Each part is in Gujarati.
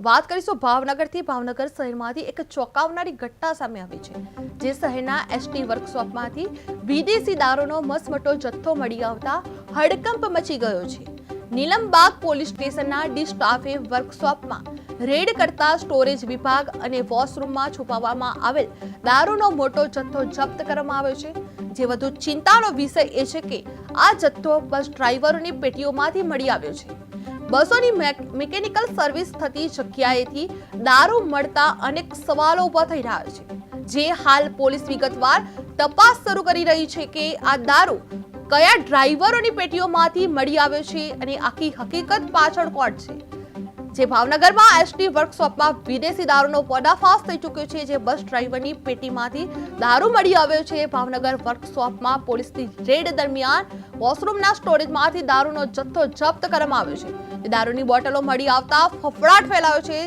વાત કરીશું ભાવનગરથી। ભાવનગર શહેરમાંથી એક ચોંકાવનારી ઘટના સામે આવી છે, જે શહેરના એસટી વર્કશોપમાંથી વિદેશી દારૂનો મસમોટો જથ્થો મળી આવતા હડકંપ મચી ગયો છે। નીલમબાગ પોલીસ સ્ટેશનના ડી સ્ટાફે વર્કશોપમાં રેડ કરતા સ્ટોરેજ વિભાગ અને વોશરૂમમાં છુપાવવામાં આવેલ દારૂનો મોટો જથ્થો જપ્ત કરવામાં આવ્યો છે। જે વધુ ચિંતાનો વિષય એ છે કે આ જથ્થો બસ ડ્રાઈવરોની પેટીઓમાંથી મળી આવ્યો છે। બસોની મિકેનિકલ સર્વિસ થતી જગ્યાએથી દારૂ મળતા અનેક સવાલો ઊભા થઈ રહ્યા છે, જે હાલ પોલીસ વિગતવાર તપાસ શરૂ કરી રહી છે કે આ દારૂ કયા ડ્રાઈવરોની પેટીઓમાંથી મળી આવ્યો છે અને આખી હકીકત પાછળ કોણ છે। જે ભાવનગરમાં એસટી વર્કશોપમાં વિદેશી દારૂનો પર્દાફાશ થઈ ચૂક્યો છે, જે બસ ડ્રાઈવરની પેટીમાંથી દારૂ મળી આવ્યો છે। ભાવનગર વર્કશોપમાં પોલીસની રેડ દરમિયાન વોશરૂમના સ્ટોરેજમાંથી દારૂનો જથ્થો જપ્ત કરવામાં આવ્યો છે। દારૂની બોટલો મળી આવતા ફફડાટ ફેલાયો છે।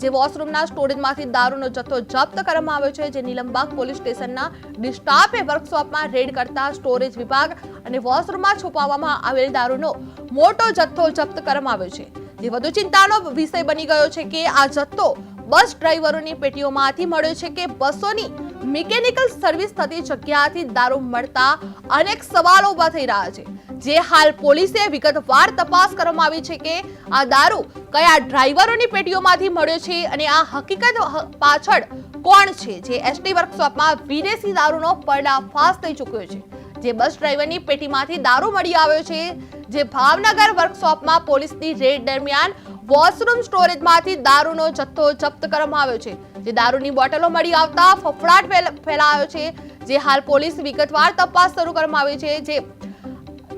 જે વોશરૂમના સ્ટોરેજમાંથી દારૂનો જથ્થો જપ્ત કરવામાં આવ્યો છે। જે નીલમબાગ પોલીસ સ્ટેશનના ડી સ્ટાફે વર્કશોપમાં રેડ કરતા સ્ટોરેજ વિભાગ અને વોશરૂમમાં છુપાવવામાં આવેલ દારૂનો મોટો જથ્થો જપ્ત કરવામાં આવ્યો છે। જે વધુ ચિંતાનો વિષય બની ગયો છે કે આ જથ્થો બસ ડ્રાઈવરોની પેટીઓમાંથી મળ્યો છે કે બસોની મિકેનિકલ સર્વિસ થતી જગ્યાથી દારૂ મળતા અનેક સવાલો ઊભા થઈ રહ્યા છે। જે હાલ પોલીસે વિગતવાર તપાસ કરવામાં આવી છે કે આ દારૂ કયા ડ્રાઈવરોની પેટીઓમાંથી મળ્યો છે અને આ હકીકત પાછળ કોણ છે। જે એસટી વર્કશોપમાં વિદેશી દારૂનો પર્દાફાશ થઈ ચૂક્યો છે। જે બસ ડ્રાઈવરની પેટીમાંથી દારૂ મળી આવ્યો છે। જે ભાવનગર વર્કશોપમાં પોલીસની રેડ દરમિયાન વોશરૂમ સ્ટોરેજમાંથી દારૂનો જથ્થો જપ્ત કરવામાં આવ્યો છે। જે દારૂની બોટલો મળી આવતા ફફડાટ ફેલાયો છે। જે હાલ પોલીસ વિગતવાર તપાસ શરૂ કરવામાં આવી છે। જે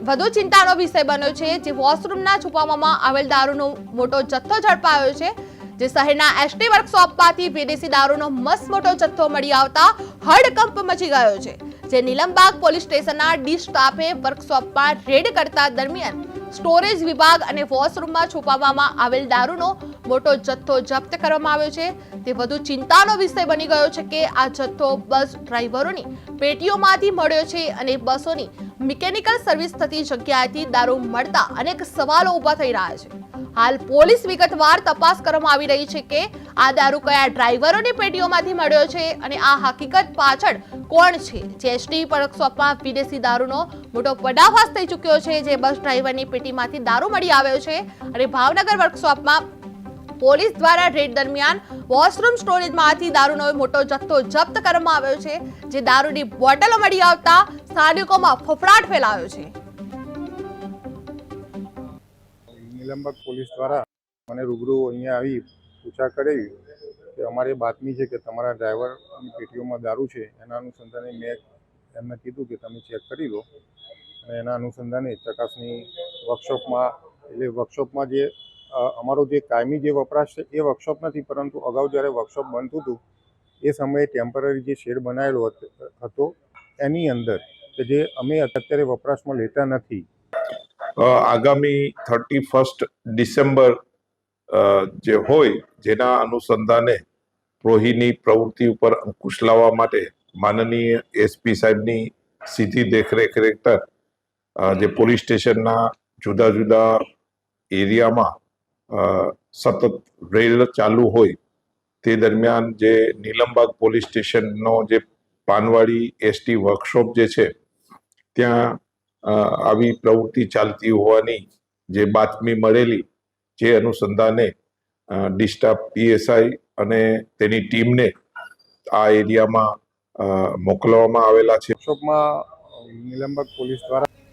વધુ ચિંતાનો વિષય બન્યો છે, જે વોશરૂમના છુપાવવામાં આવેલ દારૂનો મોટો જથ્થો ઝડપાયો છે। જે શહેરના એસટી વર્કશોપમાંથી વિદેશી દારૂનો મસમોટો જથ્થો મળી આવતા હડકંપ મચી ગયો છે। જે નીલમબાગ પોલીસ સ્ટેશનના ડી સ્ટાફે વર્કશોપમાં રેડ કરતા દરમિયાન સ્ટોરેજ વિભાગ અને વોશરૂમમાં છુપાવવામાં આવેલ દારૂનો મોટો જથ્થો જપ્ત કરવામાં આવ્યો છે। તે વધુ ચિંતાનો વિષય બની ગયો છે કે આ જથ્થો બસ ડ્રાઈવરોની પેટીઓમાંથી મળ્યો છે અને બસોની મિકેનિકલ સર્વિસ થતી જગ્યાએથી દારૂ મળતા અનેક સવાલો ઊભા થઈ રહ્યા છે। હાલ પોલીસ વિગતવાર તપાસ કરવામાં આવી રહી છે કે આ દારૂ કયા ડ્રાઈવરોની પેટીઓમાંથી મળ્યો છે અને આ હકીકત પાછળ કોણ છે। જે એસટી વર્કશોપમાં વિદેશી દારૂનો મોટો પર્દાફાશ થઈ ચૂક્યો છે। જે બસ ડ્રાઈવરની પેટીમાંથી દારૂ મળી આવ્યો છે અને ભાવનગર વર્કશોપમાં પોલીસ દ્વારા રેડ દરમિયાન વોશરૂમ સ્ટોરેજમાંથી દારૂનો મોટો જથ્થો જપ્ત કરવામાં આવ્યો છે। જે દારૂની બોટલો મળી આવતા સ્થાનિકોમાં ફફડાટ ફેલાયો છે। નીલમબાગ પોલીસ દ્વારા મને રૂબરૂ અહીંયા આવી પૂછા કરી કે અમારી બાતમી છે કે તમારા ડ્રાઈવરની પેટીઓમાં દારૂ છે। એના અનુસંધાને મેં એમને કીધું કે તમે ચેક કરી લો, અને એના અનુસંધાને ચકાસણી વર્કશોપમાં જે અમારો જે કાયમી જે વપરાશ છે એ વર્કશોપ નથી, પરંતુ અગાઉ જ્યારે વર્કશોપ બનતું હતું એ સમયે ટેમ્પરરી જે શેડ બનાવેલો હતો એની અંદર કે જે અમે અત્યારે વપરાશમાં લેતા નથી। આગામી 31 ડિસેમ્બર જે હોય, જેના અનુસંધાને પ્રોહીની પ્રવૃત્તિ ઉપર અંકુશ લાવવા માટે માનનીય એસપી સાહેબની સીધી દેખરેખ હેઠળ જે પોલીસ સ્ટેશનના જુદા જુદા એરિયામાં સતત રેડ ચાલુ હોય, તે દરમિયાન જે નીલમબાગ પોલીસ સ્ટેશનનો જે પાનવાડી એસટી વર્કશોપ જે છે ત્યાં આવી પ્રવૃત્તિ ચાલતી હોવાની જે બાતમી મળેલી, જે અનુસંધાને ડી સ્ટાફ પીએસઆઈ અને તેની ટીમને આ એરિયામાં મોકલવામાં આવેલા છે। વર્કશોપમાં નીલમબાગ પોલીસ દ્વારા